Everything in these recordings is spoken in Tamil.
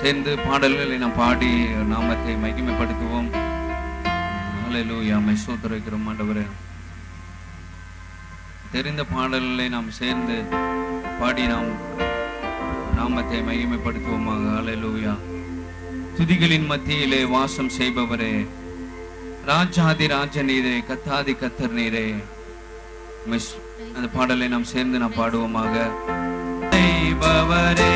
சேர்ந்து பாடல்களை நாம் பாடி நாமத்தை மகிமைப்படுத்துவோம். ஹல்லேலூயா, மை ஸ்தோத்திரிக்கிறோம் ஆண்டவரே. தெரிந்த பாடல்களை நாம் சேர்ந்து பாடி நாம் நாமத்தை மகிமைப்படுத்துவோமாக. ஹல்லேலூயா. துதிகளின் மத்தியிலே வாசம் செய்பவரே, ராஜாதி ராஜ நீரே, கத்தாதி கத்தர் நீரே. அந்த பாடலை நாம் சேர்ந்து நாம் பாடுவோமாக. செய்பவரே,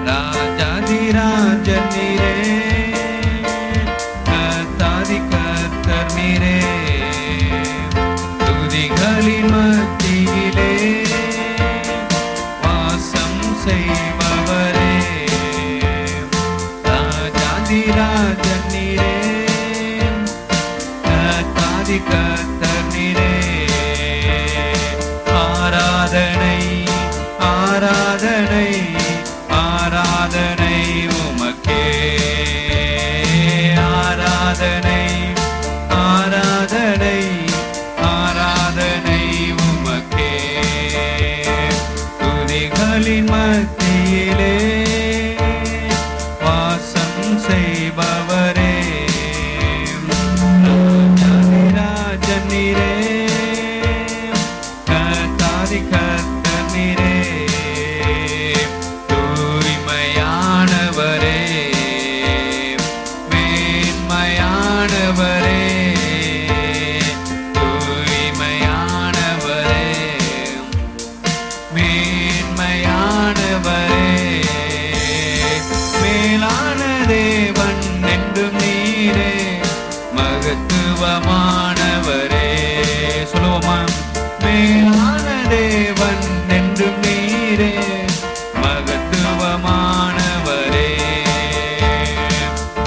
ராஜாதி ராஜ நீரே, கத்தாதி கத்தர் நீரே. துதிகளின் மத்தியிலே வாசம் செய்பவரே, ராஜாதி ராஜ நீரே, கத்தாதி கத்தர் நீரே. ஆராதனை ஆராதனை ஆராதனை உமக்கே, ஆராதனை ஆராதனை ஆராதனை உமக்கே. துதிகளின் மத்தியிலே வாசம் செய்பவரே, ராஜன் நீரே, கத்தாதி கத்தர் நீரே. தூய்மையானவரே, மேன்மையானவரே, தூய்மையானவரே, மேன்மையானவரே. மேலான தேவன் என்றும் நீரே, மகத்துவமானவரே. சொல்லுவோமா? மேலான தேவன் என்றும் நீரே, மகத்துவமானவரே.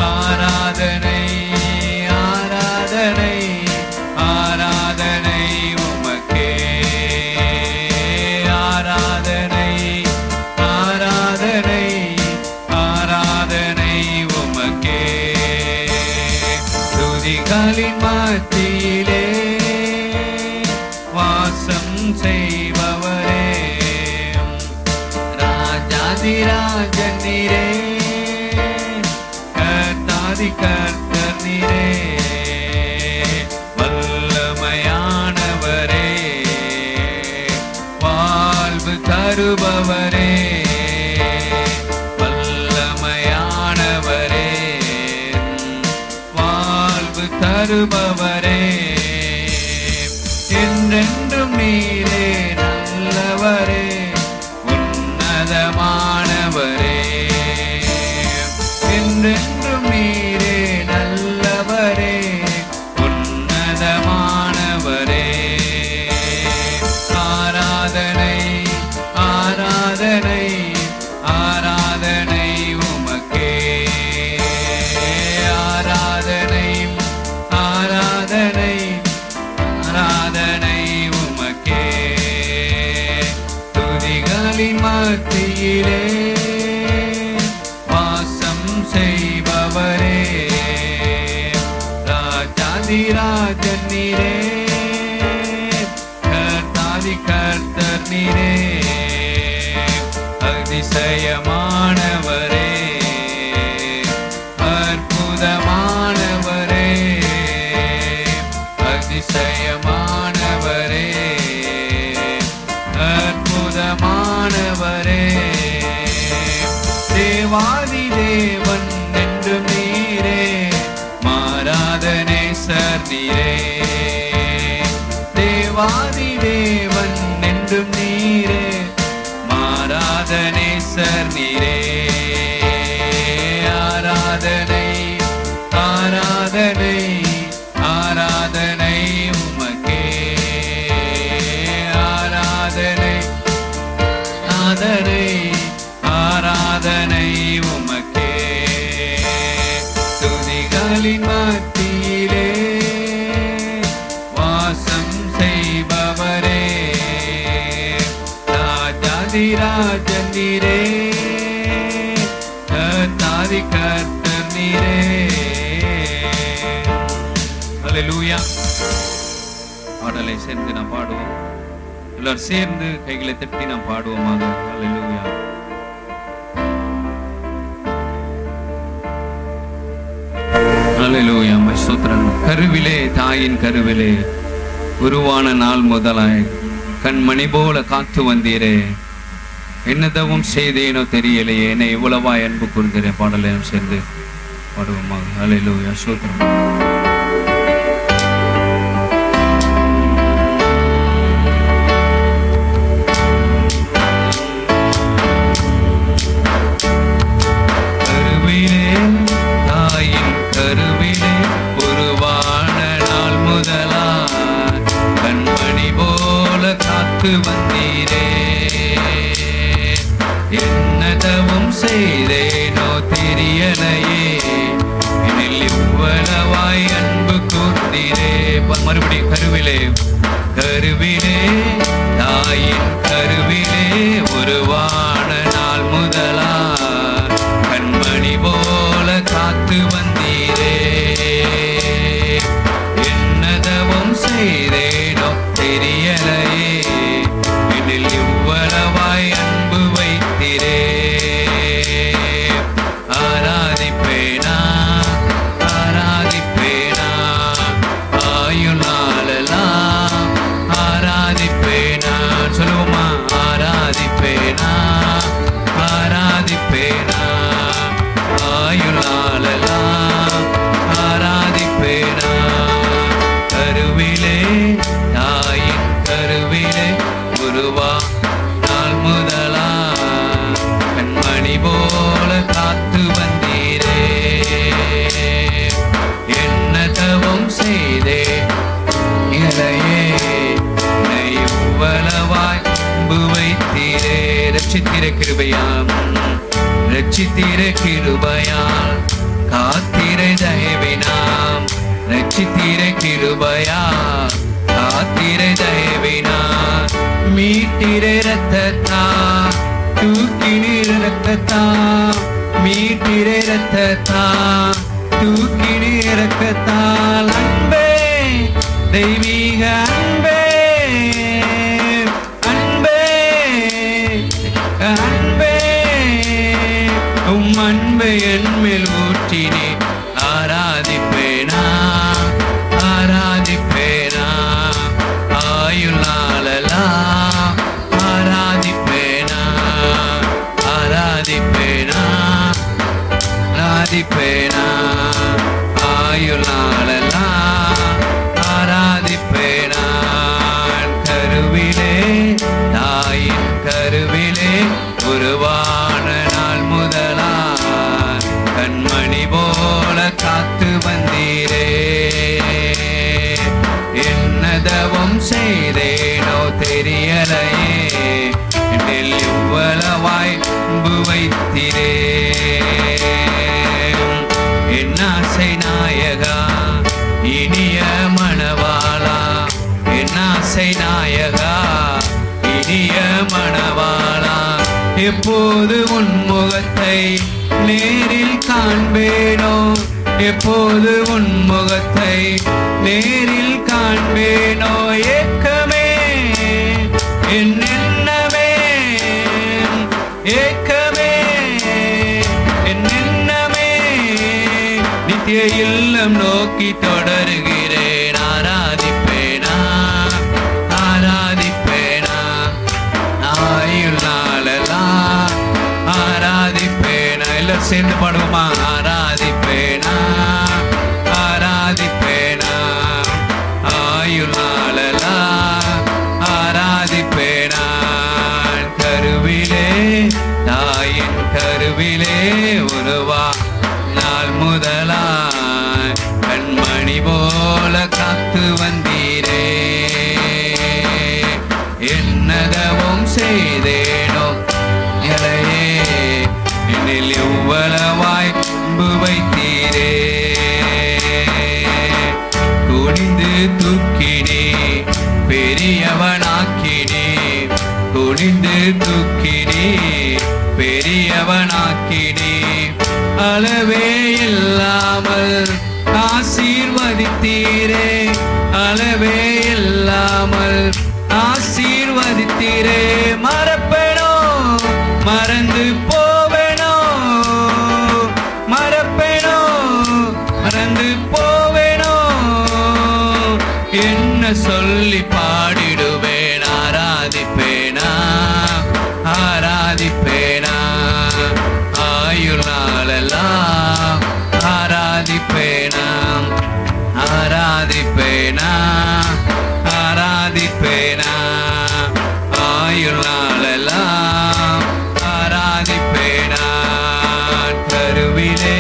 ஆராதனை ஆராதனை ஆராதனை உமக்கே, ஆராதனை ஆராதனை ஆராதனை உமக்கே. துதிகளின் மத்தியிலே வாசம் செய்பவரே, ராஜாதி ராஜன் நீரே, கத்தாதி கர்த்தர் நீரே. வல்லமையானவரே, வாழ்வு தருபவரே, வல்லமையானவரே, வாழ்வு தருபவரே. என்றென்றும் நீரே நல்லவரே, உன்னதமானவரே. என்றென்றும் நீரே நல்லவரே, உன்னதமானவரே. ஆராதனை ஆராதனை ஆராதனை உமக்கே, ஆராதனை ஆராதனை ஆராதனை உமக்கே. துதிகளின் மத்தியிலே வாசம் செய்பவரே, ராஜாதி ராஜன் நீரே, கர்த்தாதி கர்த்தர் நீரே. அதிசயமானவரே, அற்புதமானவரே, அதிசயமானவரே, அற்புதமானவரே. தேவாதி தேவன் என்றும் நீரே, மாறாத நேசர் நீரே. தேவாதி தேவன் என்றும் நீரே, மாறாத நேசர் நீரே. ஆராதனை ஆராதனை ஆராதனை உமக்கே, ஆராதனை ஆராதனை ஆராதனை உமக்கே. துதிகளின் மத்தியிலே வாசம் செய்பவரே, ராஜாதி ராஜன் நீரே, கத்தாதி கர்த்தர் நீரே. ஹல்லேலூயா. பாடலை சேர்ந்து நாம் பாடுவோம். எல்லாரும் சேர்ந்து கைகளை தட்டி நாம் பாடுவோமாக. ஹல்லேலூயா. ஸ்தோத்திரம். கருவிலே, தாயின் கருவிலே உருவான நாள் முதலாய் கண்மணி போல காத்து வந்தீரே. என்னதவும் செய்தேனோ தெரியலையே, என்னை இவ்வளவாய் அன்பு கூர்ந்தீரே. பாடலையும் சேர்ந்து பாடுவோமாக. ஹல்லேலூயா. ஸ்தோத்திரம். கருவிலே உருவான நாள் முதலா கண்மணி போல காத்து வந்தீரே. என்னதவும் செய்தேனோ தெரியலையே, எனில் இவ்வளவாய் அன்பு கூர்ந்தீரே. மறுபடியும் கருவிலே, கருவிலே, தாயின் கருவிலே உருவான நாள் முதலா கண்மணி போல காத்து வந்தீரே. என்னதவும் செய்தேனோ தெரியலையே, இதில் இவ்வளவாய் அன்பு வைத்தீரே. ஆராதிப்பேனா, ஆராதிப்பேனா, ஆயுளாலெல்லாம் ஆராதிப்பேனா. சொல்லுவோமா? ஆராதிப்பேனா, ஆராதிப்பேனா, ஆயுளாலெல்லாம் ஆராதிப்பேனா. கருவிலே, தாயின் கருவிலே உருவா நாள் முதலா கண்மணி போல காத்து வந்தீரே. என்னதவும் செய்தே இலையே, என்னை இவ்வளவாய் அன்பு வைத்தீரே. ரட்சித்திர கிருபையாம், ரட்சித்திர கிருபையால் காத்திரை தயவினாம். ரட்சித்திர கிருபையால் காத்திரை தயவினாம். மீட்டிர ரத்தத்தா, தூக்கினீர் ரத்தத்தா, மீட்டிர ரத்தத்தா, தூக்கினீர் ரத்தத்தால். அன்பே, தெய்வீக அன்பே, அன்பே, அன்பே, உம் அன்பை என்மேல் ஊற்றினே. ஆராதிப்பேனா, ஆராதிப்பேனா, ஆயுளாலெல்லாம் ஆராதிப்பேனா, ஆராதிப்பேனா, ஆராதிப்பேனா, ஆயுளாலெல்லாம் ஆராதிப்பேனா. கருவிலே, தாயின் கருவிலே உருவான நாள் முதலா கண்மணி போல காத்து வந்தீரே. என்னதவும் செய்தேனோ தெரியலையே, என்னில் இவ்வளவாய் அன்பு வைத்தீரே. என் ஆசை நாயகா, இனிய மணவாளா, என் ஆசை நாயகா, இனிய மணவாளா, எப்போது உன் முகத்தை நேரில் காண்பேனோ, எப்போது உன் முகத்தை நேரில் காண்பேனோ. ஏக்கமே என் எண்ணமே, ஏக்கமே என் எண்ணமே, நித்திய இல்லம் நோக்கி தொடருகிறேன். ஆராதிப்பேனா, ஆராதிப்பேனா, ஆயுளாலெல்லாம் ஆராதிப்பேனா. எல்லாரும் சேர்ந்து பாடுவோமா? ஆராதிப்பேனா, ஆராதிப்பேனா, ஆயுளாலெல்லாம் ஆராதிப்பேனா. கருவிலே, தாயின் கருவிலே உருவா நாள் முதலா கண்மணி போல காத்து வந்தீரே. என்னதவும் செய்தேனோ இலையே, என்னில் இவ்வளவாய் அன்பு வைத்தீரே. குனிந்து தூக்கினே, பெரியவனாக்கினே, குனிந்து தூக்கினே, பெரியவனாக்கினே. அளவே இல்லாமல் ஆசீர்வதித்தீரே, அளவே இல்லாமல் ஆசீர்வதித்தீரே. மறப்பேனோ, மறந்து போவேனோ, மறப்பேனோ, மறந்து போவேனோ. என்ன சொல்லி பாடிடுவேன், ஆராதிப்பேனா ஆராதிப்பேனா, ஆயுள் நாளெல்லாம் ஆராதிப்பேனா ஆராதிப்பேனா ஆராதிப்பேனா, ஆயுள் நாளெல்லாம் ஆராதிப்பேனா. கருவிலே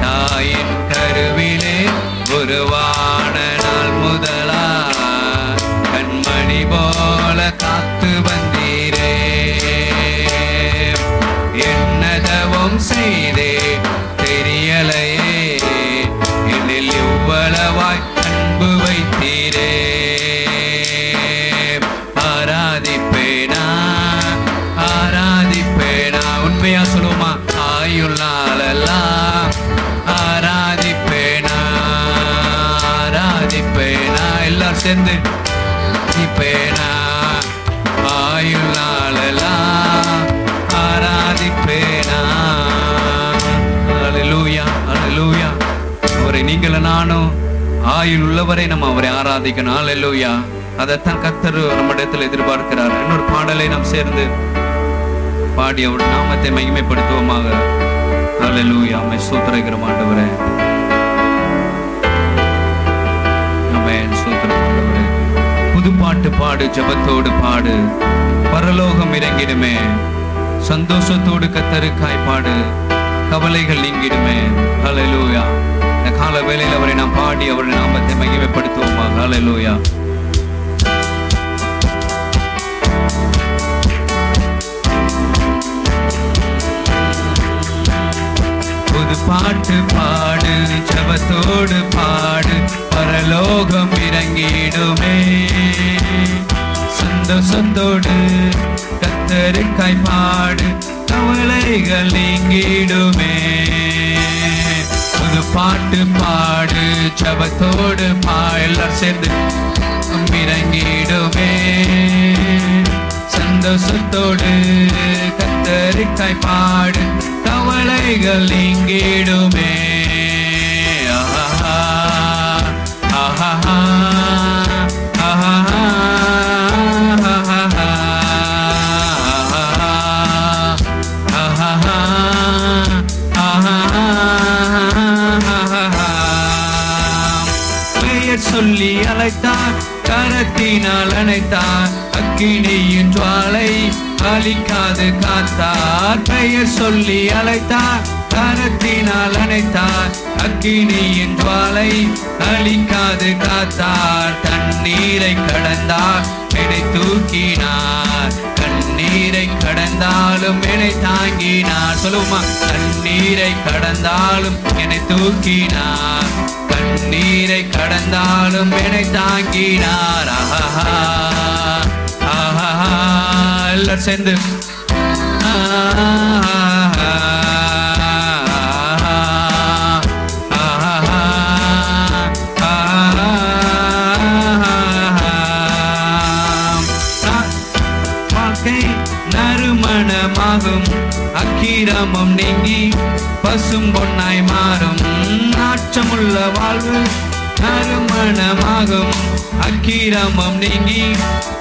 தாயின் கருவிலே உருவான நாள் முதலா கண்மணி போல காத்து வந்தீரே. என்னதவும் செய்தே தெரியலையே, என்னில் இவ்வளவாய் அன்பு வைத்தீரே. ஆராதிப்பேனா ஆராதிப்பேனா, உண்மையா சொல்லுமா, ஆயுள் நாளெல்லாம் ஆராதிப்பேனா ஆராதிப்பேனா, எல்லாரும் சேர்ந்து ஆராதிப்பேனா, ஆயுள் நாளெல்லாம் ஆராதிப்பேனா. அல்லேலூயா அல்லேலூயா. அவரை நீங்கள நானும் ஆயுள் உள்ளவரை நம்ம அவரை ஆராதிக்கணும். அல்லேலூயா. அதைத்தான் கர்த்தர் நம்மிடத்தில் எதிர்பார்க்கிறார். இன்னொரு பாடலை நாம் சேர்ந்து பாடி அவர் நாமத்தை மகிமைப்படுத்துவோமாக. அல்லேலூயா. ஆமென். ஸ்தோத்திரிக்கிறோம் ஆண்டவரே. ஆமென். ஸ்தோத்திரம் ஆண்டவரே. புது பாட்டு பாடு, ஜெபத்தோடு பாடு, பரலோகம் இறங்கிடுமே. சந்தோஷத்தோடு கர்த்தருக்காய் பாடு, கவலைகள் நீங்கிடுமே. அல்லேலூயா. இந்த கால வேளையில் அவரை நாம் பாடி அவருடைய நாமத்தை மகிமைப்படுத்துவோமாக. அல்லேலூயா. புது பாட்டு பாடு, ஜெபத்தோடு பாடு, பரலோகம் இறங்கிடுமே. சந்தோஷத்தோடு கர்த்தருக்காய் பாடு, கவலைகள் நீங்கிடுமே. புது பாட்டு பாடு, ஜெபத்தோடு பாடு, எல்லாரும் சேர்ந்து இறங்கிடுமே. சந்தோஷத்தோடு கர்த்தருக்காய் பாடு, கவலைகள் நீங்கிடுமே. ஆஹா ஆஹா ஆஹா பெயர் சொல்லி அழைத்தார், கரத்தினால் அணைத்தார், அக்கினியின் ஜுவாலை அழிக்காது காத்தார். பெயர் சொல்லி அழைத்தார், கரத்தினால் அணைத்தார், அக்கினியின் ஜுவாலை அழிக்காது காத்தார். தண்ணீரை கடந்தார், என்னை தூக்கினார், கண்ணீரை கடந்தாலும் என்னை தாங்கினார். சொல்லுமா, தண்ணீரை கடந்தாலும் என்னை தூக்கினார், கண்ணீரை கடந்தாலும் என்னை தாங்கினார். ஆஹா ஆஹா, எல்லாரும் சேர்ந்து நறுமணமாகும், அக்கிரமம் நீங்கி பசும் பொன்னாய் மாறும். நாற்றமுள்ள வாழ்வு நறுமணமாகும், அக்கிரமம் நீங்கி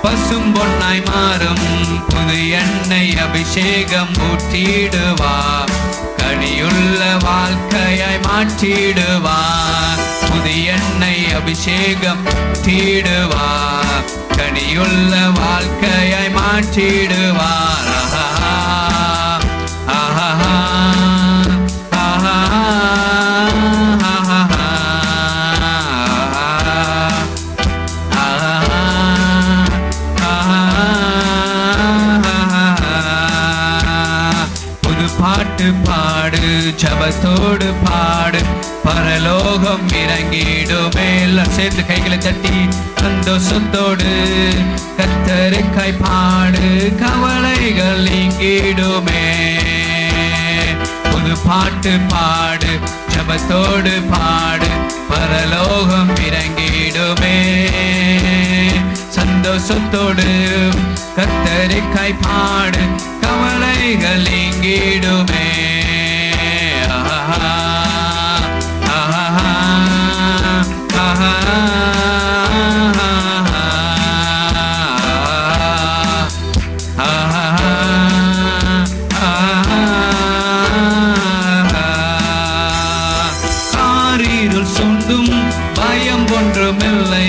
பசும் பொன்னாய் மாறும். புது எண்ணெய் அபிஷேகம் ஊற்றிடுவா, கனியுள்ள வாழ்க்கையாய் மாற்றிடுவா. புது எண்ணெய் அபிஷேகம் ஊற்றிடுவா, கனியுள்ள வாழ்க்கையாய் மாற்றிடுவார். ஆஹா ஆஹா ஆஹா புது பாட்டு பாடு, ஜெபத்தோடு பாடு, பரலோகம் இறங்கிடுமே. எல்லாம் சேர்ந்து கைகளை தட்டி சந்தோஷத்தோடு கர்த்தருக்காய் பாடு, கவலைகள் நீங்கிடுமே. புது பாட்டு பாடு, ஜெபத்தோடு பாடு, பரலோகம் இறங்கிடுமே. சந்தோஷத்தோடு கர்த்தருக்காய் பாடு, கவலைகள் நீங்கிடுமே. ஆஹா ஆஹா ஆஹா பயம் ஒன்றுமில்லை,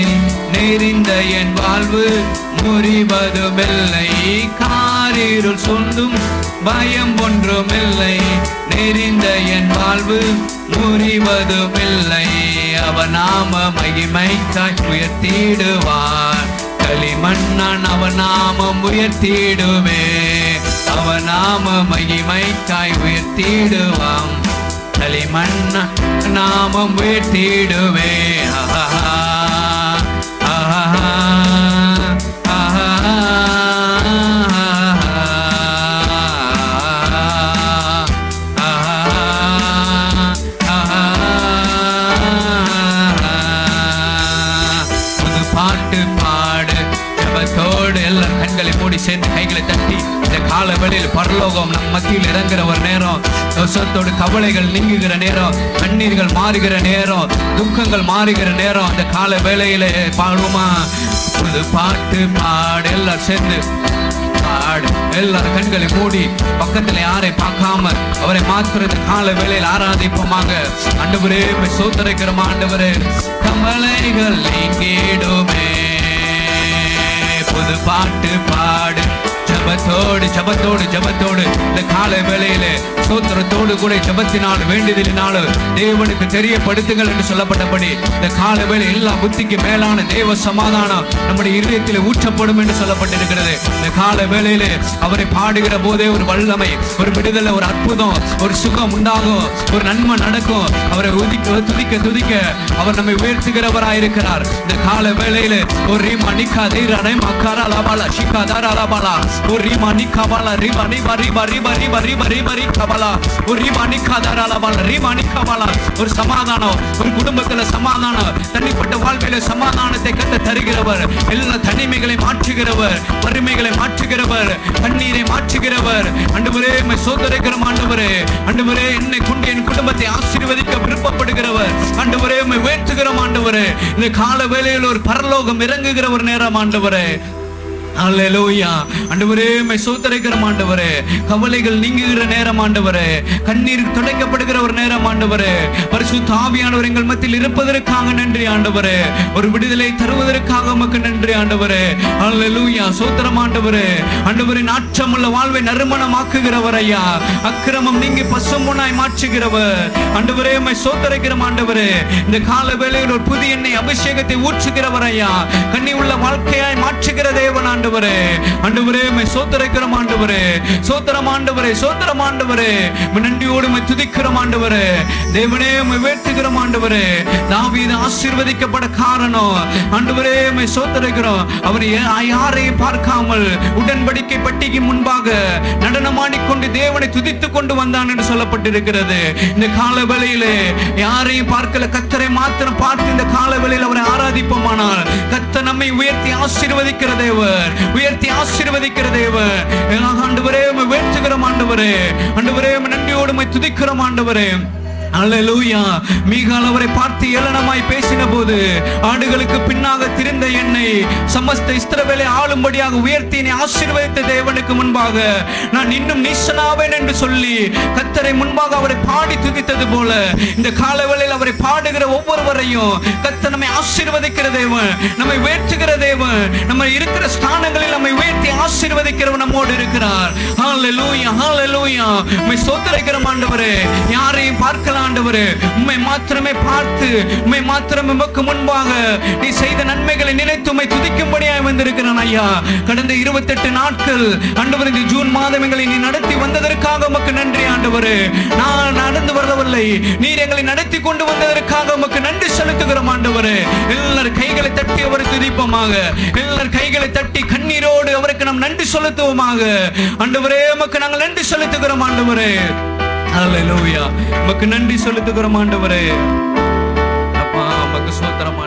நெறிந்த என் வாழ்வு முறிவதுமில்லை. காரிருள் சொல்லும் பயம் ஒன்றுமில்லை, நெறிந்த என் வாழ்வு முறிவதுமில்லை. அவர் நாம மகிமைக்காய் உயர்த்திடுவார், களிமண்ணான் அவர் நாமம் உயர்த்திடுவே. அவர் நாம மகிமைக்காய் உயர்த்திடுவான், களிமண்ண நாமம் உயர்த்திடுவே. கண்களை மூடி சேர்ந்து கைகளை தட்டி இந்த கால வேளையில் பரலோகம் நம் மத்தியில் இறங்குற ஒரு நேரம், சொத்தோடு கவலைகள் நீங்குகிற நேரம், கண்ணீர்கள் மாறுகிற நேரம், துக்கங்கள் மாறுகிற நேரம். அந்த கால வேளையில பாடுவோமா? புது பாட்டு பாடு, எல்லாரும் சேர்ந்து பாடு. எல்லாரும் கண்களை மூடி பக்கத்துல யாரை பார்க்காம அவரை மாத்திர இந்த கால வேளையில் ஆராதிப்போமாக. ஆண்டவரே சோதரிக்கிறோம் ஆண்டவரே, கவலைகள் நீங்கிடுமே. புது பாட்டு பாடு, ஜபத்தோடு ஜபத்தோடு ஜபத்தோடு இந்த கால வேளையிலே சோத்திரத்தோடு கூட ஜபத்தினால் வேண்டுதலினாலும் தேவனுக்கு தெரியப்படுத்துங்கள் என்று சொல்லப்பட்டபடி இந்த கால வேளை எல்லா புத்திக்கு மேலான தேவ சமாதானம் நம்முடைய இதயத்தில் ஊற்றப்படும் என்று சொல்லப்பட்டிருக்கிறது. இந்த கால வேளையிலே அவரை பாடுகிற போதே ஒரு வல்லமை, ஒரு விடுதலை, ஒரு அற்புதம், ஒரு சுகம் உண்டாகும், ஒரு நன்மை நடக்கும். அவரை துதிக்க துதிக்க அவர் நம்மை உயர்த்துகிறவராயிருக்கிறார். இந்த கால வேளையிலே ஒரு ரீமா நிக்கா தீரனை மக்காரா லாபாலா ஷிகா தாரா லாபாலா ஒரு ரீமா நிக்கா பாலா ரீமா ரிபா ரிபா ரிபா ரிபா ரிபா ரிபா ரிகா பாலா ஒரு ரீமா நிக்கா தாரா லாபாலா ரீமா நிக்கா பாலா. ஒரு சமாதானம், ஒரு குடும்பத்துல சமாதானம், தனிப்பட்ட வாழ்க்கையில சமாதானத்தை கத்த தருகிறவர், எல்லா தனிமைகளை மாற்றுகிறவர், வறுமைகளை மாற்றுகிறவர், கண்ணீரை மாற்றுகிறவர். ஆண்டவரே உம்மை சோதரிக்கிறோம் ஆண்டவரே. ஆண்டவரே என்னை கொண்டு என் குடும்பத்தை ஆசீர்வதிக்க விருப்பப்படுகிறவர். ஆண்டவரே உம்மை உயர்த்துகிறோம் ஆண்டவரே. இந்த கால வேளையில் ஒரு பரலோகம் இறங்குகிற ஒரு நேரம் ஆண்டவரே. அல்லேலூயா. ஆண்டவரே உம்மை சோதரிக்கிறோம் ஆண்டவரே. கவலைகள் நீங்குகிற நேரம் ஆண்டவரே, கண்ணீர் துடைக்கப்படுகிற ஒரு நேரம் ஆண்டவரே. பரிசுத்த ஆவியானவர் எங்கள் மத்தியில் இருப்பதற்காக நன்றி ஆண்டவரே. ஒரு விடுதலை தருவதற்காக உமக்கு நன்றி ஆண்டவரே. அல்லேலூயா. சோத்திரம் ஆண்டவரே. ஆண்டவரே நாற்றமுள்ள வாழ்வை நறுமணமாக்குகிறவர் ஐயா, அக்கிரமம் நீங்கி பசும்பொன்னாய் மாற்றுகிறவர். ஆண்டவரே உம்மை சோதரிக்கிறோம் ஆண்டவரே. இந்த கால வேளையில் ஒரு புதிய எண்ணெய் அபிஷேகத்தை ஊற்றுகிறவர் ஐயா, கண்ணி உள்ள வாழ்க்கையாய் மாற்றுகிற தேவன் ஆண்டவரே. ஆண்டவரே உம்மை சோதரிக்கிறோம் ஆண்டவரே. சோத்திரம் ஆண்டவரே, சோத்திரம் ஆண்டவரே. நன்றியோடு உம்மை துதிக்கிறோம் ஆண்டவரே. தேவனே உம்மை உயர்த்துகிறோம் ஆண்டவரே. தாவீது ஆசீர்வதிக்கப்பட காரணம் ஆண்டவரே உம்மை சோதரிக்கிறோம். அவர் யாரையும் பார்க்காமல் உடன்படிக்கை பட்டிக்கு முன்பாக நடனமாடிக்கொண்டு தேவனை துதித்துக் கொண்டு வந்தான் என்று சொல்லப்பட்டிருக்கிறது. இந்த கால வேளையிலே யாரையும் பார்க்கல, கர்த்தரை மாத்திரம் பார்த்து இந்த கால வேளையில் அவரை ஆராதிப்போமானால் கர்த்தர் நம்மை உயர்த்தி ஆசீர்வதிக்கிற தேவர், உயர்த்தி ஆசீர்வதிக்கிற தேவர். ஆண்டவரே உம்மை உயர்த்துகிறோம் ஆண்டவரே. ஆண்டவரே உம்மை நன்றியோடு உம்மை துதிக்கிறோம் ஆண்டவரே. அல்லேலூயா. மீகால் அவரை பார்த்து ஏளனமாய் பேசின போது ஆடுகளுக்கு பின்னாக திரிந்த என்னை சமஸ்த இஸ்ரவேலை ஆளும்படியாக உயர்த்தி ஆசீர்வதித்த தேவனுக்கு முன்பாக நான் இன்னும் நீசனாவேன் என்று சொல்லி கர்த்தரை முன்பாக அவரை பாடி துதித்தது போல இந்த காலவேளையில் அவரை பாடுகிற ஒவ்வொருவரையும் கர்த்தர் நம்மை ஆசீர்வதிக்கிற தேவன், நம்மை உயர்த்துகிற தேவன், நம்ம இருக்கிற ஸ்தானங்களில் நம்மை உயர்த்தி ஆசீர்வதிக்கிறவன் நம்மோடு இருக்கிறார். ஹல்லேலூயா, ஹல்லேலூயா. உம்மை ஸ்தோத்திரிக்கிறோம் ஆண்டவரே. யாரையும் பார்க்கலாம் ஆண்டவரே, உம்மை மாத்திரமே பார்த்து உம்மை மாத்திரம் உமக்கு முன்பாக நீ செய்த நன்மைகளை நினைத்து உம்மை துதிக்கும்படியாய் வந்திருக்கிறேன் ஐயா. கடந்த 28 நாட்கள் ஆண்டவரே இந்த ஜூன் மாதம் எங்களை நீ நடத்தி வந்ததற்காக உமக்கு நன்றி ஆண்டவரே. நான் நடந்து வரவில்லை, நீர் எங்களை நடத்தி கொண்டு வந்ததற்காக உமக்கு நன்றி செலுத்துகிறோம் ஆண்டவரே. எல்லாரும் கைகளை தட்டி அவரை துதிப்போமாக. எல்லாரும் கைகளை தட்டி கண்ணீரோடு அவருக்கு நாம் நன்றி செலுத்துவோமாக. ஆண்டவரே உமக்கு நாங்கள் நன்றி செலுத்துகிறோம் ஆண்டவரே. அல்லேலூயா. உமக்கு நன்றி செலுத்துகிறோம் ஆண்டவரே. அப்பா உமக்கு ஸ்தோத்திரம்.